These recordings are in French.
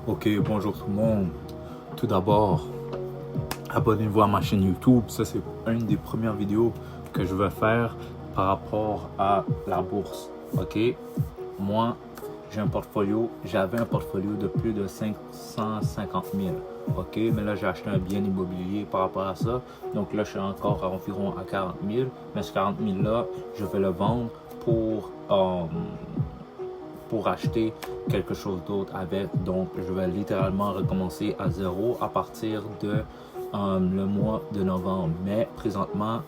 Ok, bonjour tout le monde. Tout d'abord, abonnez-vous à ma chaîne YouTube. Ça, c'est une des premières vidéos que je vais faire par rapport à la bourse. Ok, moi, j'avais un portfolio de plus de 550 000. Ok, mais là, j'ai acheté un bien immobilier par rapport à ça. Donc là, je suis encore à environ à 40 000. Mais ce 40 000 là, je vais le vendre pour acheter quelque chose d'autre avec. Donc, je vais littéralement recommencer à zéro à partir de le mois de novembre. Mais présentement,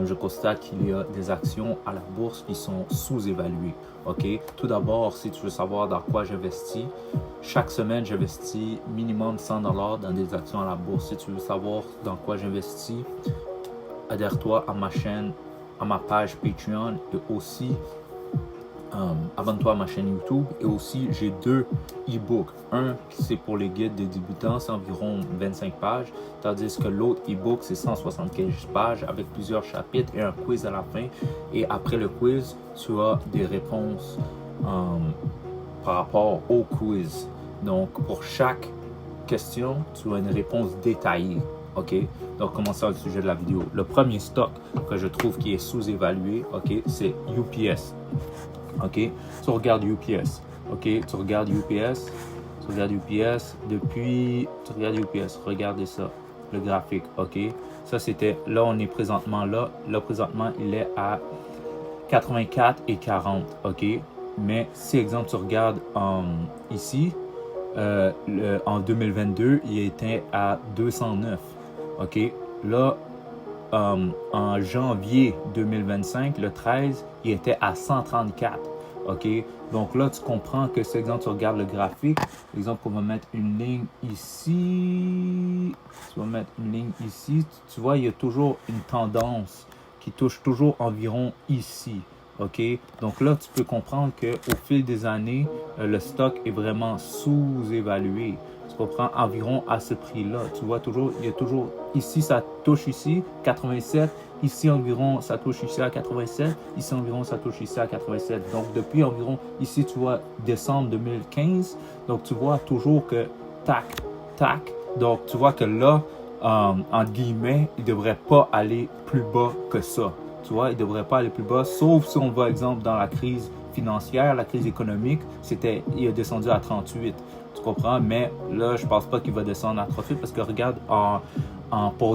je constate qu'il y a des actions à la bourse qui sont sous-évaluées. Ok, tout d'abord, si tu veux savoir dans quoi j'investis, chaque semaine, j'investis minimum 100 $ dans des actions à la bourse. Si tu veux savoir dans quoi j'investis, adhère-toi à ma chaîne, à ma page Patreon et aussi abonne-toi à ma chaîne YouTube. Et aussi, j'ai deux e-books. Un, c'est pour les guides des débutants, c'est environ 25 pages. Tandis que l'autre e-book, c'est 175 pages avec plusieurs chapitres et un quiz à la fin. Et après le quiz, tu as des réponses par rapport au quiz. Donc, pour chaque question, tu as une réponse détaillée. Ok, donc commençons le sujet de la vidéo. Le premier stock que je trouve qui est sous-évalué, ok, c'est UPS. Ok, tu regardes UPS. Ok, tu regardes UPS. Regardez ça, le graphique. Ok, ça c'était, là on est présentement là. Là présentement il est à 84 et 40. Ok, mais si exemple tu regardes ici, en 2022 il était à 209. Ok, là en janvier 2025, le 13, il était à 134. OK? Donc là, tu comprends que, c'est exemple, tu regardes le graphique. Par exemple, on va mettre une ligne ici. Tu vois, il y a toujours une tendance qui touche toujours environ ici. OK? Donc là, tu peux comprendre qu'au fil des années, le stock est vraiment sous-évalué. Tu comprends, environ à ce prix-là. Tu vois toujours, il y a toujours ici, ça touche ici, 87. Ici environ, ça touche ici à 87. Ici environ, ça touche ici à 87. Donc, depuis environ, ici, tu vois, décembre 2015. Donc, tu vois toujours que tac, tac. Donc, tu vois que là, entre guillemets, il ne devrait pas aller plus bas que ça. Tu vois, il ne devrait pas aller plus bas, sauf si on va, exemple, dans la crise financière, la crise économique, il est descendu à 38. Tu comprends? Mais là, je ne pense pas qu'il va descendre à 38 parce que regarde,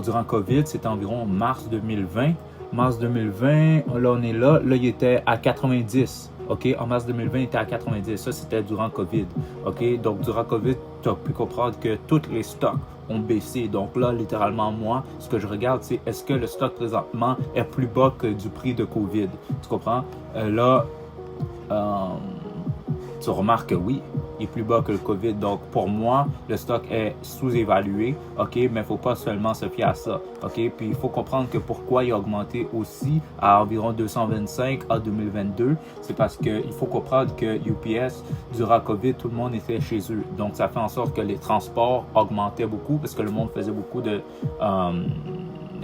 durant COVID, c'était environ mars 2020. Mars 2020, là, on est là. Là, il était à 90. OK? En mars 2020, il était à 90. Ça, c'était durant COVID. OK? Donc, durant COVID, tu as pu comprendre que tous les stocks ont baissé. Donc là, littéralement, moi, ce que je regarde, c'est est-ce que le stock présentement est plus bas que du prix de COVID? Tu comprends? Là, tu remarques que oui, il est plus bas que le COVID. Donc, pour moi, le stock est sous-évalué, OK? Mais il ne faut pas seulement se fier à ça, OK? Puis, il faut comprendre que pourquoi il a augmenté aussi à environ 225 en 2022. C'est parce qu'il faut comprendre que UPS, durant COVID, tout le monde était chez eux. Donc, ça fait en sorte que les transports augmentaient beaucoup parce que le monde faisait beaucoup de...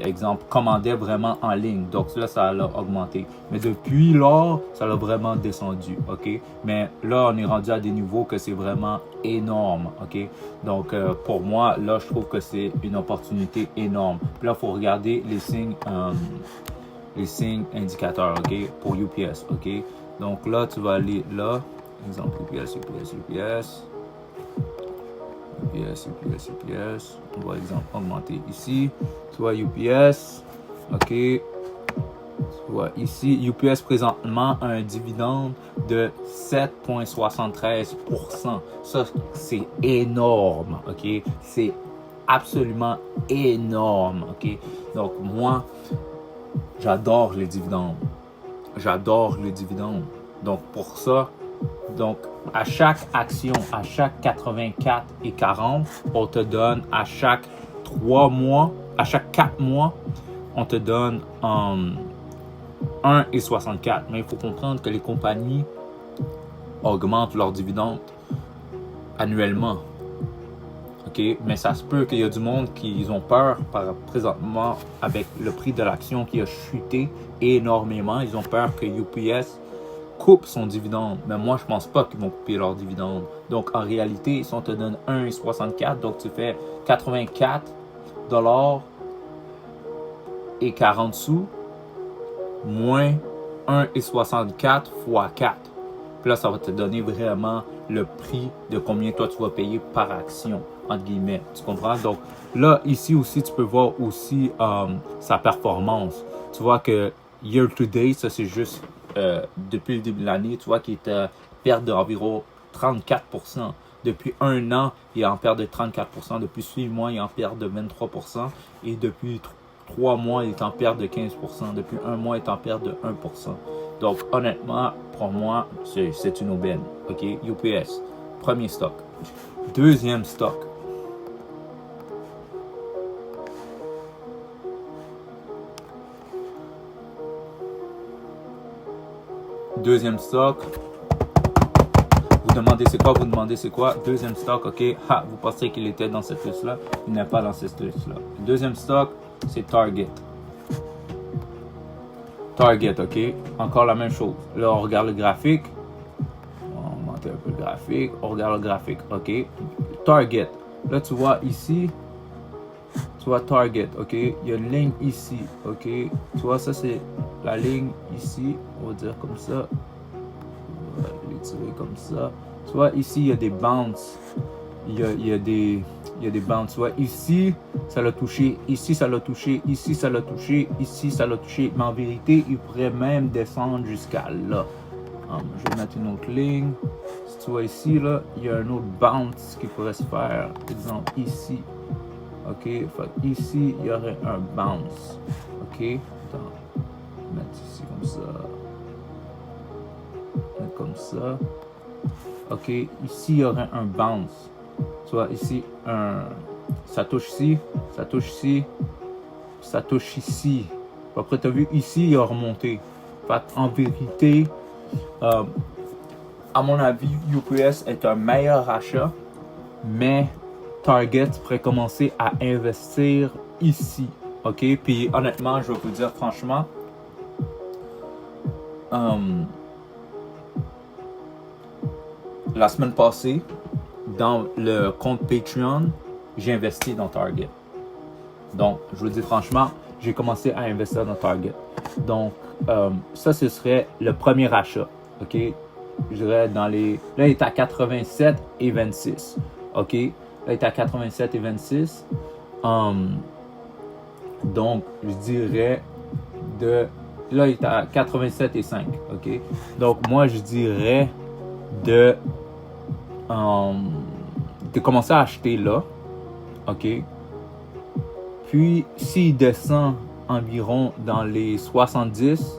exemple, commandait vraiment en ligne. Donc là, ça l'a augmenté. Mais depuis là, ça l'a vraiment descendu, OK? Mais là, on est rendu à des niveaux que c'est vraiment énorme, OK? Donc, pour moi, là, je trouve que c'est une opportunité énorme. Puis là, il faut regarder les signes indicateurs, OK? Pour UPS, OK? Donc là, tu vas aller là. Exemple, UPS. On va exemple augmenter ici. Tu vois UPS. OK. Tu vois ici, UPS présentement a un dividende de 7,73%. Ça, c'est énorme. OK. C'est absolument énorme. OK. Donc, moi, j'adore les dividendes. Donc, pour ça, donc, à chaque action, à chaque 84 et 40, on te donne à chaque 3 mois, à chaque 4 mois, on te donne 1 et 64. Mais il faut comprendre que les compagnies augmentent leurs dividendes annuellement. OK? Mais ça se peut qu'il y a du monde qui ont peur présentement avec le prix de l'action qui a chuté énormément. Ils ont peur que UPS coupe son dividende. Mais moi, je pense pas qu'ils vont couper leur dividende. Donc, en réalité, si on te donne 1,64, donc tu fais 84 $ et 40 sous, moins 1,64 fois 4. Puis là, ça va te donner vraiment le prix de combien toi tu vas payer par action, entre guillemets. Tu comprends? Donc là, ici aussi, tu peux voir aussi sa performance. Tu vois que year to date, ça c'est juste depuis le début de l'année, tu vois qu'il est à perte d'environ 34%. Depuis un an, il est en perte de 34%. Depuis 6 mois, il est en perte de 23%. Et depuis 3 mois, il est en perte de 15%. Depuis un mois, il est en perte de 1%. Donc, honnêtement, pour moi, c'est une aubaine. OK? UPS, premier stock. Deuxième stock. Deuxième stock. Vous demandez c'est quoi, vous demandez c'est quoi. Deuxième stock, OK. Ha, vous pensez qu'il était dans cette liste-là. Il n'est pas dans cette liste-là. Deuxième stock, c'est Target. Target, OK. Encore la même chose. Là, on regarde le graphique. On va monter un peu le graphique. On regarde le graphique, OK. Target. Là, tu vois ici. Tu vois Target, OK. Il y a une ligne ici, OK. Tu vois, ça, c'est la ligne ici. On va dire comme ça. On va l'étirer comme ça. Tu vois, ici, il y a des bounces. Il y a des bounces. Tu vois, ici, ça l'a touché. Ici, ça l'a touché. Ici, ça l'a touché. Ici, ça l'a touché. Mais en vérité, il pourrait même descendre jusqu'à là. Je vais mettre une autre ligne. Si tu vois ici, là, il y a un autre bounce qui pourrait se faire. Par exemple, ici. OK. Ici, il y aurait un bounce. OK. Attends. Mettre ici comme ça. Mettre comme ça. OK. Ici, il y aurait un bounce. Tu vois, ici, ça touche ici, ça touche ici, ça touche ici. Après, tu as vu, ici, il a remonté. En vérité, à mon avis, UPS est un meilleur achat, mais Target pourrait commencer à investir ici. OK? Puis, honnêtement, je vais vous dire franchement, la semaine passée, dans le compte Patreon, j'ai investi dans Target. Donc, je vous le dis franchement, j'ai commencé à investir dans Target. Donc, ça, ce serait le premier achat. OK? Je dirais dans les... Là, il est à 87,26. OK? Là, il est à 87,26. Donc, je dirais de... Là, il est à 87,5. OK? Donc, moi, je dirais de commencer à acheter là, OK? Puis, s'il descend environ dans les 70,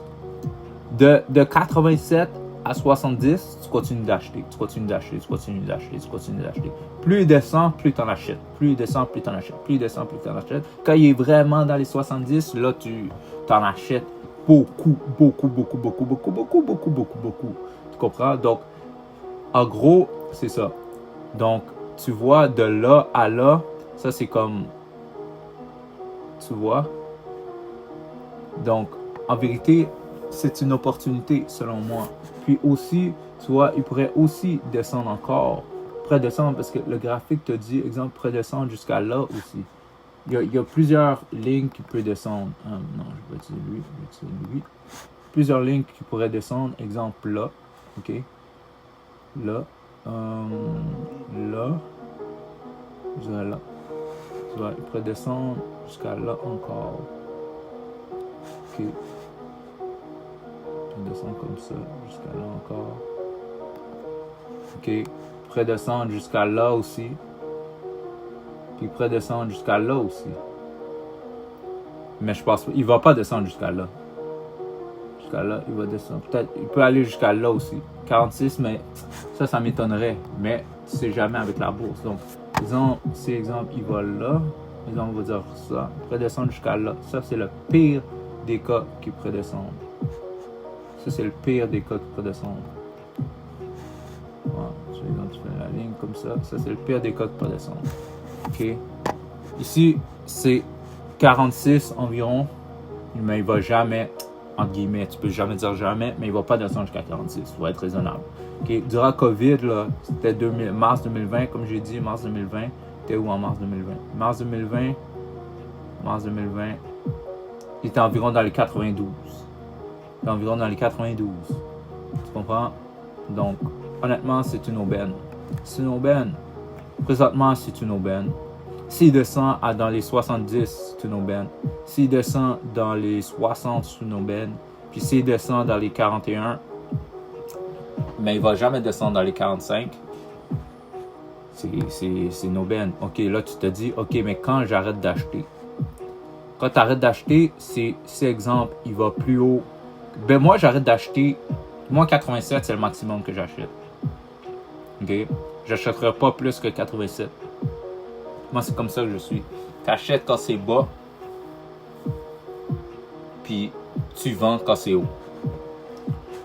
de 87 à 70, tu continues d'acheter, tu continues d'acheter, tu continues d'acheter, tu continues d'acheter. Plus il descend, plus tu en achètes. Plus il descend, plus tu en achètes. Plus il descend, plus tu en achètes. Quand il est vraiment dans les 70, là, tu en achètes beaucoup. Tu comprends? Donc, en gros, c'est ça. Donc, tu vois, de là à là, ça c'est comme, tu vois. Donc, en vérité, c'est une opportunité selon moi. Puis aussi, tu vois, il pourrait aussi descendre encore. Descendre parce que le graphique te dit, exemple, pourrait descendre jusqu'à là aussi. Il y a plusieurs lignes qui peuvent descendre. Non, je vais utiliser lui. Plusieurs lignes qui pourraient descendre. Exemple là. OK. Là. Là. Je dirais là. Tu vois, il pourrait descendre jusqu'à là encore. OK. Il peut descendre comme ça jusqu'à là encore. OK. Il pourrait descendre jusqu'à là aussi. Puis il pourrait descendre jusqu'à là aussi. Mais je pense qu'il ne va pas descendre jusqu'à là. Jusqu'à là, il va descendre. Peut-être, il peut aller jusqu'à là aussi. 46, mais ça m'étonnerait. Mais tu sais jamais avec la bourse. Donc, disons, si exemple, il va là. Disons, on va dire ça. Il pourrait descendre jusqu'à là. Ça, c'est le pire des cas qui pourrait descendre. Ça, c'est le pire des cas qui pourrait descendre. Voilà. Tu fais la ligne comme ça. Ça, c'est le pire des cas qui pourrait descendre. OK. Ici, c'est 46 environ. Mais il ne va jamais entre guillemets, tu peux jamais dire jamais, mais il va pas descendre jusqu'à 46, tu vas être raisonnable. Okay? Durant la COVID, là, c'était mars 2020, comme j'ai dit, mars 2020, t'es où en mars 2020? Mars 2020, il était environ dans les 92. Il était environ dans les 92. Tu comprends? Donc, honnêtement, c'est une aubaine. C'est une aubaine. Présentement, c'est une aubaine. S'il descend dans les 70, c'est une aubaine. S'il descend dans les 60, c'est une aubaine. Puis s'il descend dans les 41, mais il va jamais descendre dans les 45, c'est une aubaine. OK, là, tu te dis, OK, mais quand j'arrête d'acheter? Quand tu arrêtes d'acheter, c'est exemple, il va plus haut. Ben moi, j'arrête d'acheter. Moi, 87, c'est le maximum que j'achète. OK? J'achèterai pas plus que 87. Moi, c'est comme ça que je suis. T'achètes quand c'est bas, puis tu vends quand c'est haut.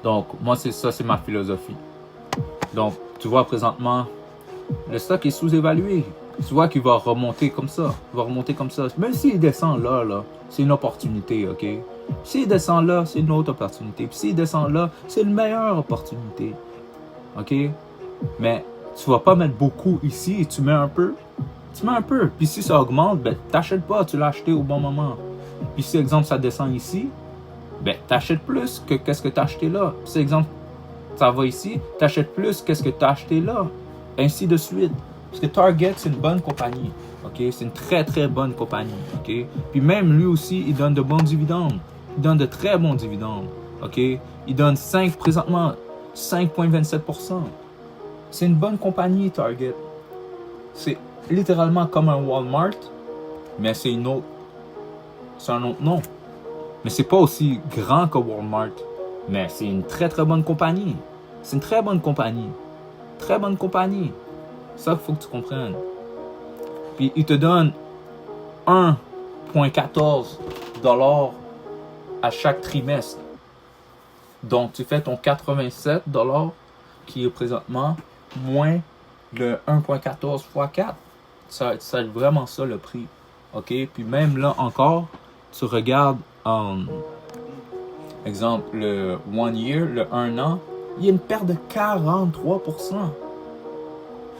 Donc, moi, c'est ça, c'est ma philosophie. Donc, tu vois, présentement, le stock est sous-évalué. Tu vois qu'il va remonter comme ça. Il va remonter comme ça. Même s'il descend là, c'est une opportunité, OK? S'il descend là, c'est une autre opportunité. Puis s'il descend là, c'est une meilleure opportunité. OK? Mais tu vas pas mettre beaucoup ici. Tu mets un peu. Tu mets un peu. Puis si ça augmente, ben t'achètes pas. Tu l'as acheté au bon moment. Puis si, exemple, ça descend ici, ben t'achètes plus que qu'est-ce que t'as acheté là. Puis si, exemple, ça va ici, t'achètes plus qu'est-ce que t'as acheté là. Ainsi de suite. Parce que Target, c'est une bonne compagnie. OK? C'est une très, très bonne compagnie. OK? Puis même lui aussi, il donne de bons dividendes. Il donne de très bons dividendes. OK? Il donne présentement 5,27%. C'est une bonne compagnie, Target. C'est littéralement comme un Walmart, mais c'est un autre nom. Mais c'est pas aussi grand que Walmart. Mais c'est une très, très bonne compagnie. C'est une très bonne compagnie. Très bonne compagnie. Ça, il faut que tu comprennes. Puis, il te donne 1,14 $ à chaque trimestre. Donc, tu fais ton 87 $ qui est présentement moins le 1,14 x 4. C'est vraiment ça le prix. OK? Puis même là encore, tu regardes, exemple, le 1 year, le 1 an, il y a une perte de 43%.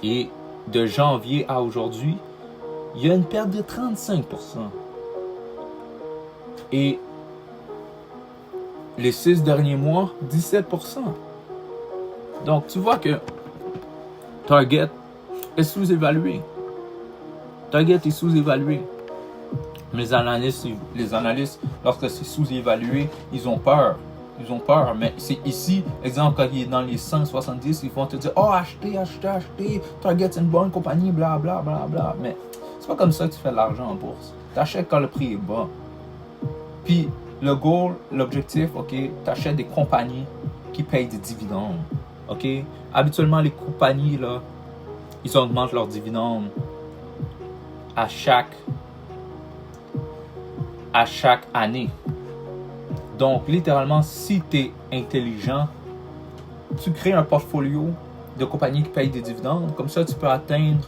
Et de janvier à aujourd'hui, il y a une perte de 35%. Et les 6 derniers mois, 17%. Donc, tu vois que Target est sous-évalué. Target est sous-évalué. Les analystes, lorsque c'est sous-évalué, ils ont peur. Ils ont peur. Mais c'est ici, exemple, quand il est dans les 170, ils vont te dire, oh, achetez. Target, c'est une bonne compagnie, bla, bla, bla, bla. Mais c'est pas comme ça que tu fais de l'argent en bourse. Tu achètes quand le prix est bas. Puis, le goal, l'objectif, OK, tu achètes des compagnies qui payent des dividendes. OK? Habituellement, les compagnies, là, ils augmentent leurs dividendes à chaque année. Donc, littéralement, si tu es intelligent, tu crées un portfolio de compagnies qui payent des dividendes. Comme ça, tu peux atteindre,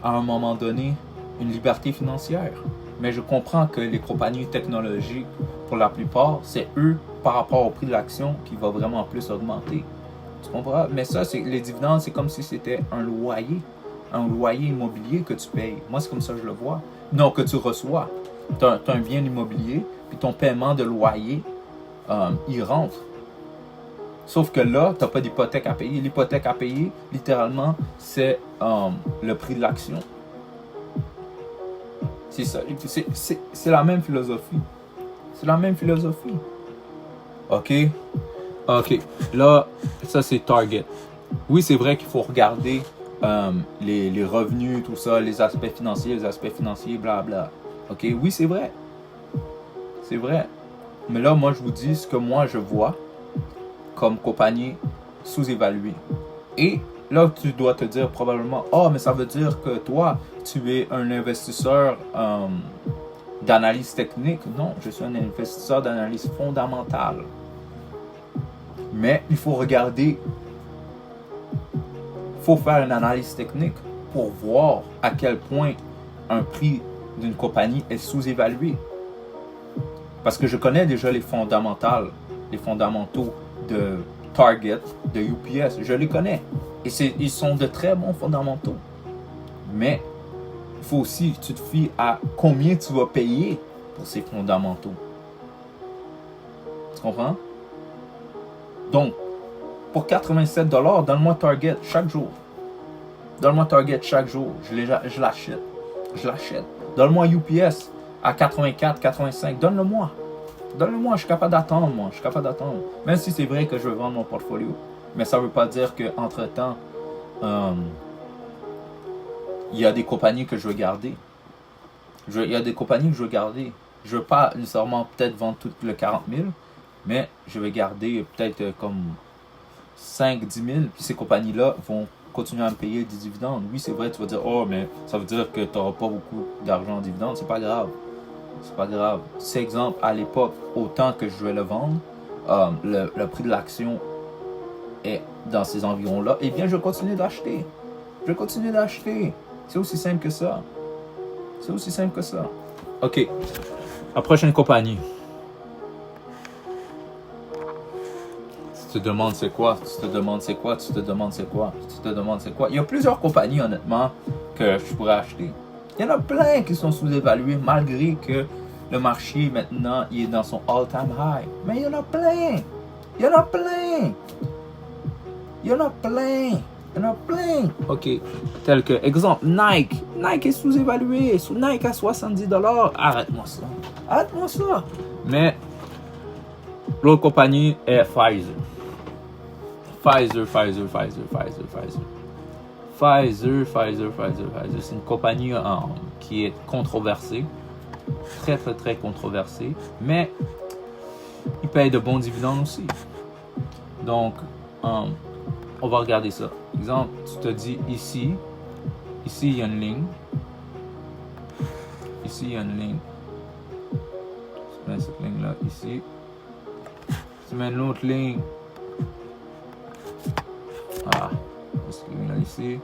à un moment donné, une liberté financière. Mais je comprends que les compagnies technologiques, pour la plupart, c'est eux, par rapport au prix de l'action, qui va vraiment plus augmenter. Tu comprends? Mais ça, les dividendes, c'est comme si c'était un loyer immobilier que tu payes. Moi, c'est comme ça que je le vois. Non, que tu reçois. Tu as un bien immobilier, puis ton paiement de loyer, il rentre. Sauf que là, tu n'as pas d'hypothèque à payer. L'hypothèque à payer, littéralement, c'est le prix de l'action. C'est ça. C'est la même philosophie. C'est la même philosophie. OK? Là, ça, c'est Target. Oui, c'est vrai qu'il faut regarder les revenus, tout ça, les aspects financiers, blabla. OK? Oui, c'est vrai. C'est vrai. Mais là, moi, je vous dis ce que moi, je vois comme compagnie sous-évaluée. Et là, tu dois te dire probablement, mais ça veut dire que toi, tu es un investisseur d'analyse technique. Non, je suis un investisseur d'analyse fondamentale. Mais il faut regarder, il faut faire une analyse technique pour voir à quel point un prix d'une compagnie est sous-évalué. Parce que je connais déjà les fondamentaux de Target, de UPS. Je les connais. Et ils sont de très bons fondamentaux. Mais il faut aussi que tu te fies à combien tu vas payer pour ces fondamentaux. Tu comprends? Donc, pour 87$, donne-moi Target chaque jour. Donne-moi Target chaque jour. Je l'achète. Je l'achète. Donne-moi UPS à 84, 85. Donne-le-moi. Donne-le-moi. Je suis capable d'attendre, moi. Je suis capable d'attendre. Même si c'est vrai que je veux vendre mon portfolio. Mais ça ne veut pas dire qu'entre-temps, il y a des compagnies que je veux garder. Il y a des compagnies que je veux garder. Je ne veux pas nécessairement peut-être vendre tout le 40 000, mais je vais garder peut-être comme 5, 10 000. Puis ces compagnies-là vont continuer à me payer des dividendes. Oui, c'est vrai, tu vas dire, oh, mais ça veut dire que tu n'auras pas beaucoup d'argent en dividendes. C'est pas grave. C'est pas grave. Si, exemple, à l'époque, autant que je vais le vendre, le prix de l'action est dans ces environs-là, eh bien, je vais continuer d'acheter. Je vais continuer d'acheter. C'est aussi simple que ça. C'est aussi simple que ça. OK. La prochaine compagnie. Tu te demandes c'est quoi, tu te demandes c'est quoi, tu te demandes c'est quoi, tu te demandes c'est quoi. Il y a plusieurs compagnies, honnêtement, que je pourrais acheter. Il y en a plein qui sont sous-évaluées, malgré que le marché, maintenant, il est dans son all-time high. Mais il y en a plein. Il y en a plein. Il y en a plein. Il y en a plein. OK. Tel que, exemple, Nike. Nike est sous-évalué. Nike à 70$. Arrête-moi ça. Arrête-moi ça. Mais l'autre compagnie est Pfizer. Pfizer. C'est une compagnie qui est controversée. Très, très, très controversée. Mais ils payent de bons dividendes aussi. Donc, on va regarder ça. Exemple, tu te dis ici, il y a une ligne. Ici, il y a une ligne. Tu mets cette ligne-là ici. Tu mets une autre ligne. Cette ligne-là ici.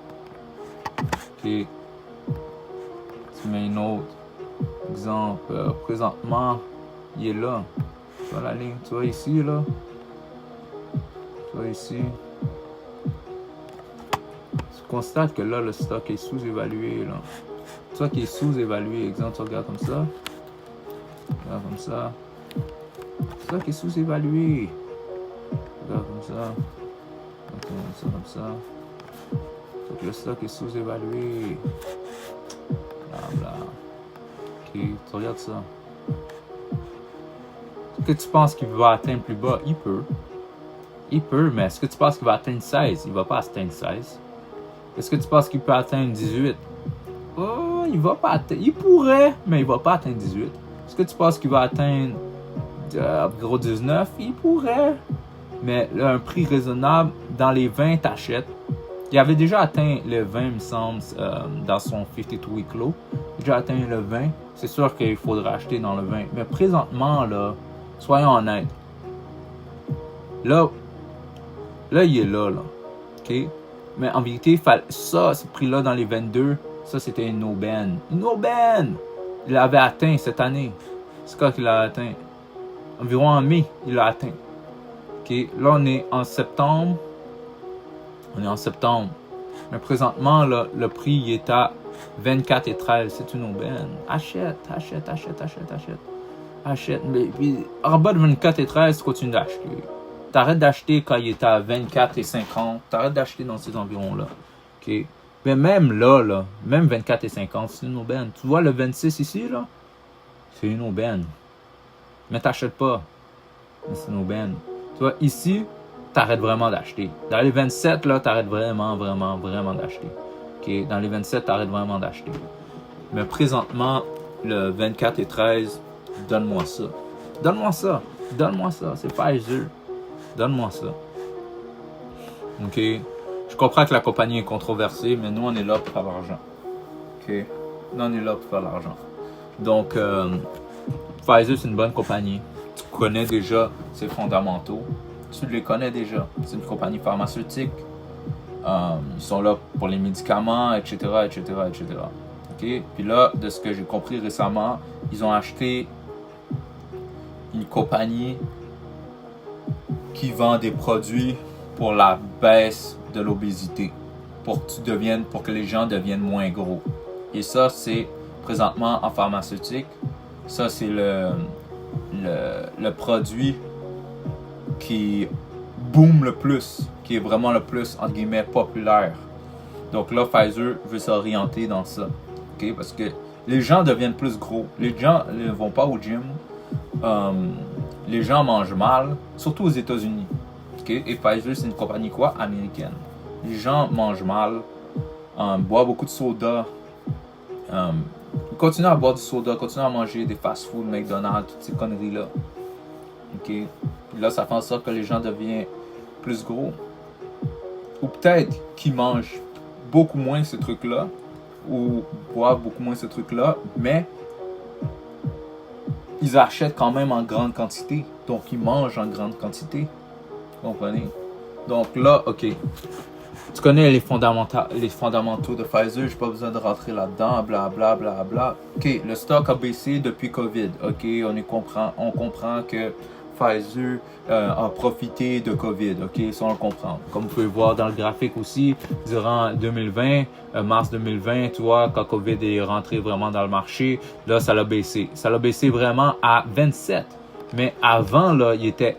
Ok. Tu mets une autre. Exemple, présentement, il est là. Tu vois la ligne, tu vois ici, là. Tu vois ici. Tu constates que là, le stock est sous-évalué, là. Tu vois qu'il est sous-évalué. Exemple, tu regardes comme ça. Regarde comme ça. Le stock est sous-évalué. Regarde comme ça. Comme ça. Donc le stock est sous-évalué. Bla. Ok, tu regardes ça. Est-ce que tu penses qu'il va atteindre plus bas? Il peut, mais est-ce que tu penses qu'il va atteindre 16? Il va pas atteindre 16. Est-ce que tu penses qu'il peut atteindre 18? Oh, il va pas atteindre. Il pourrait, mais il va pas atteindre 18. Est-ce que tu penses qu'il va atteindre gros 19? Il pourrait. Mais là, un prix raisonnable, dans les 20, t'achètes. Il avait déjà atteint le 20, il me semble, dans son 52-week low. Il a déjà atteint le 20. C'est sûr qu'il faudra acheter dans le 20. Mais présentement, là, soyons honnêtes. Là, il est là. OK? Mais en vérité, ça, ce prix-là dans les 22, ça, c'était une aubaine. Une aubaine! Il l'avait atteint cette année. C'est quand qu'il l'a atteint? Environ en mai, il l'a atteint. OK? Là, on est en septembre. Mais présentement, là, le prix il est à 24,13. C'est une aubaine. Achète. Mais puis, en bas de 24,13, tu continues d'acheter. T'arrêtes d'acheter quand il est à 24,50. T'arrêtes d'acheter dans ces environs-là. OK? Mais même là, même 24,50, c'est une aubaine. Tu vois le 26 ici, là? C'est une aubaine. Mais t'achètes pas. Mais c'est une aubaine. Tu vois, ici, t'arrêtes vraiment d'acheter. Dans les 27, là, t'arrêtes vraiment d'acheter. OK? Dans les 27, t'arrêtes vraiment d'acheter. Mais présentement, le 24,13, donne-moi ça. C'est Pfizer. Donne-moi ça. OK? Je comprends que la compagnie est controversée, mais nous, on est là pour faire l'argent. OK? Nous, on est là pour faire l'argent. Donc, Pfizer, c'est une bonne compagnie. Tu connais déjà ses fondamentaux. Tu les connais déjà. C'est une compagnie pharmaceutique. Ils sont là pour les médicaments, etc. OK? Puis là, de ce que j'ai compris récemment, ils ont acheté une compagnie qui vend des produits pour la baisse de l'obésité, pour que les gens deviennent moins gros. Et ça, c'est présentement en pharmaceutique, ça c'est le produit qui boom le plus, qui est vraiment le plus, entre guillemets, populaire. Donc là, Pfizer veut s'orienter dans ça. Okay? Parce que les gens deviennent plus gros. Les gens ne vont pas au gym. Les gens mangent mal, surtout aux États-Unis. Okay? Et Pfizer, c'est une compagnie quoi? Américaine. Les gens mangent mal, boivent beaucoup de soda. Ils continuent à boire du soda, continuent à manger des fast-food, McDonald's, toutes ces conneries-là. Okay? Puis là, ça fait en sorte que les gens deviennent plus gros. Ou peut-être qu'ils mangent beaucoup moins ce truc-là, ou boivent beaucoup moins ce truc-là, mais ils achètent quand même en grande quantité. Donc, ils mangent en grande quantité. Vous comprenez? Donc là, OK. Tu connais les fondamentaux de Pfizer, j'ai pas besoin de rentrer là-dedans, bla bla bla. OK, le stock a baissé depuis COVID. OK, on comprend que Pfizer a profité de COVID. OK, ça on le comprend. Comme vous pouvez voir dans le graphique aussi, durant 2020, mars 2020, tu vois, quand COVID est rentré vraiment dans le marché, là, ça l'a baissé. Ça l'a baissé vraiment à 27. Mais avant, là, il était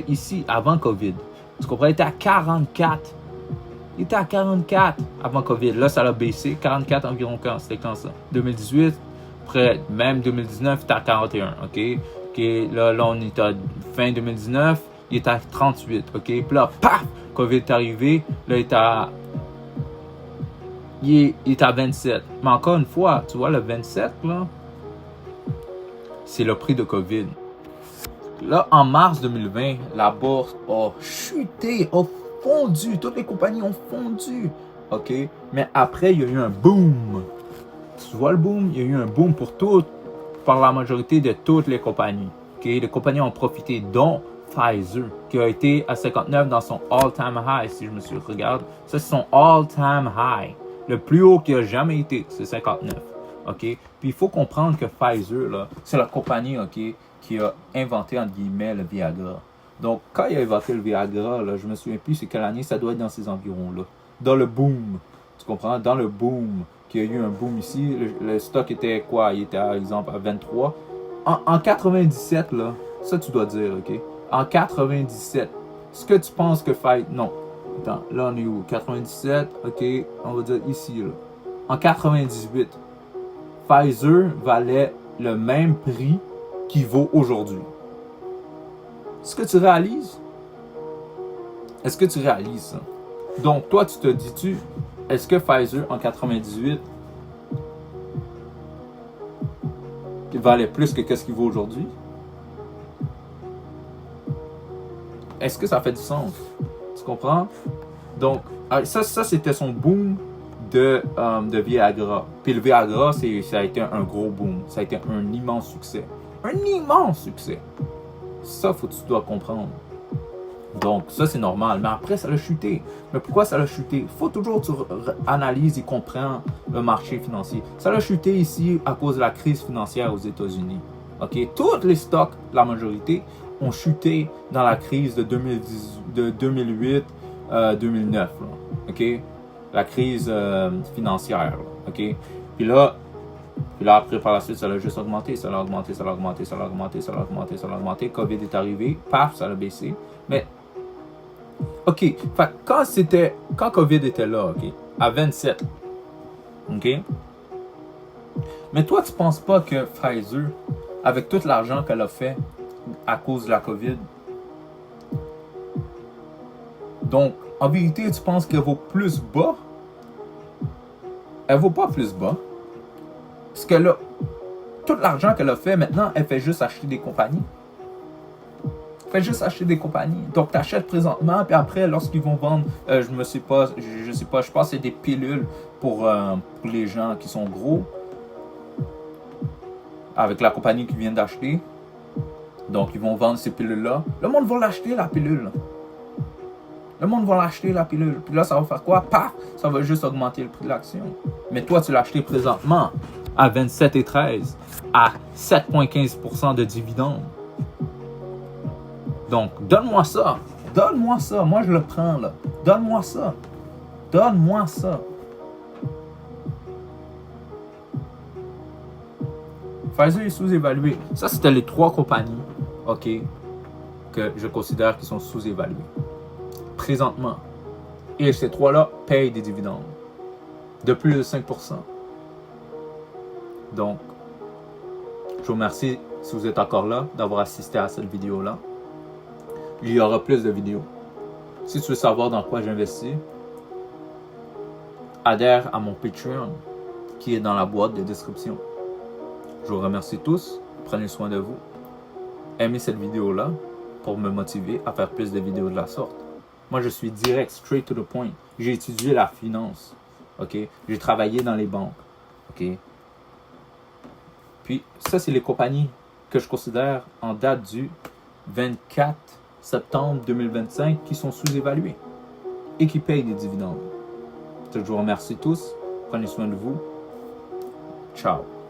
ici, avant COVID. Tu comprends? Il était à 44. Il était à 44 avant COVID. Là, ça l'a baissé. 44 environ quand? C'était quand ça? 2018. Après, même 2019, il était à 41. OK? Là, on est à fin 2019. Il était à 38. OK? Puis là, paf! COVID est arrivé. Là, il est à 27. Mais encore une fois, tu vois, le 27, là, c'est le prix de COVID. Là, en mars 2020, la bourse a chuté, a fondu. Toutes les compagnies ont fondu. OK? Mais après, il y a eu un boom. Tu vois le boom? Il y a eu un boom par la majorité de toutes les compagnies. OK? Les compagnies ont profité, dont Pfizer, qui a été à 59 dans son all-time high, si je me suis regardé. Ça, c'est son all-time high. Le plus haut qu'il a jamais été, c'est 59. OK? Puis il faut comprendre que Pfizer, là, c'est la compagnie, OK, qui a inventé, entre guillemets, le Viagra. Donc, quand il a inventé le Viagra, là, je me souviens plus c'est quelle année, ça doit être dans ces environs-là. Dans le boom, tu comprends? Dans le boom, qu'il y a eu un boom ici, le stock était quoi? Il était, par exemple, à 23. En 97, là, ça tu dois dire, OK? En 97, est-ce que tu penses que Pfizer... Non. Attends, là on est où? 97, OK, on va dire ici, là. En 98, Pfizer valait le même prix qu'il vaut aujourd'hui. Est-ce que tu réalises? Est-ce que tu réalises ça? Donc, toi, tu te dis-tu, est-ce que Pfizer, en 98, valait plus que ce qu'il vaut aujourd'hui? Est-ce que ça fait du sens? Tu comprends? Donc, ça c'était son boom de Viagra. Puis le Viagra, ça a été un gros boom. Ça a été un immense succès. Un immense succès. Ça, tu dois comprendre. Donc, ça, c'est normal. Mais après, ça l'a chuté. Mais pourquoi ça l'a chuté? Il faut toujours que tu analyses et comprends le marché financier. Ça l'a chuté ici à cause de la crise financière aux États-Unis. OK? Tous les stocks, la majorité, ont chuté dans la crise de 2008-2009. OK? La crise financière. Là, OK? Puis là, après, par la suite, ça l'a juste augmenté. Ça l'a augmenté. COVID est arrivé. Paf, ça l'a baissé. Mais, OK. Fait, quand COVID était là, OK? À 27. OK? Mais toi, tu penses pas que Pfizer, avec tout l'argent qu'elle a fait à cause de la COVID, donc, en vérité, tu penses qu'elle vaut plus bas? Elle vaut pas plus bas. Parce que là, tout l'argent qu'elle a fait, maintenant, elle fait juste acheter des compagnies. Elle fait juste acheter des compagnies. Donc, tu achètes présentement, puis après, lorsqu'ils vont vendre, je sais pas, je pense que c'est des pilules pour les gens qui sont gros, avec la compagnie qu'ils viennent d'acheter. Donc, ils vont vendre ces pilules-là. Le monde va l'acheter, la pilule. Le monde va l'acheter, la pilule. Puis là, ça va faire quoi? Paf! Ça va juste augmenter le prix de l'action. Mais toi, tu l'as acheté présentement à 27,13, à 7,15% de dividendes. Donc, donne-moi ça. Donne-moi ça. Moi, je le prends, là. Donne-moi ça. Donne-moi ça. Pfizer est sous-évalué. Ça, c'était les 3 compagnies, OK, que je considère qui sont sous-évaluées. Présentement. Et ces 3-là payent des dividendes de plus de 5%. Donc, je vous remercie, si vous êtes encore là, d'avoir assisté à cette vidéo-là. Il y aura plus de vidéos. Si tu veux savoir dans quoi j'investis, adhère à mon Patreon qui est dans la boîte de description. Je vous remercie tous. Prenez soin de vous. Aimez cette vidéo-là pour me motiver à faire plus de vidéos de la sorte. Moi, je suis direct, straight to the point. J'ai étudié la finance. OK? J'ai travaillé dans les banques. OK? Puis, ça, c'est les compagnies que je considère en date du 24 septembre 2025 qui sont sous-évaluées et qui payent des dividendes. Je vous remercie tous. Prenez soin de vous. Ciao.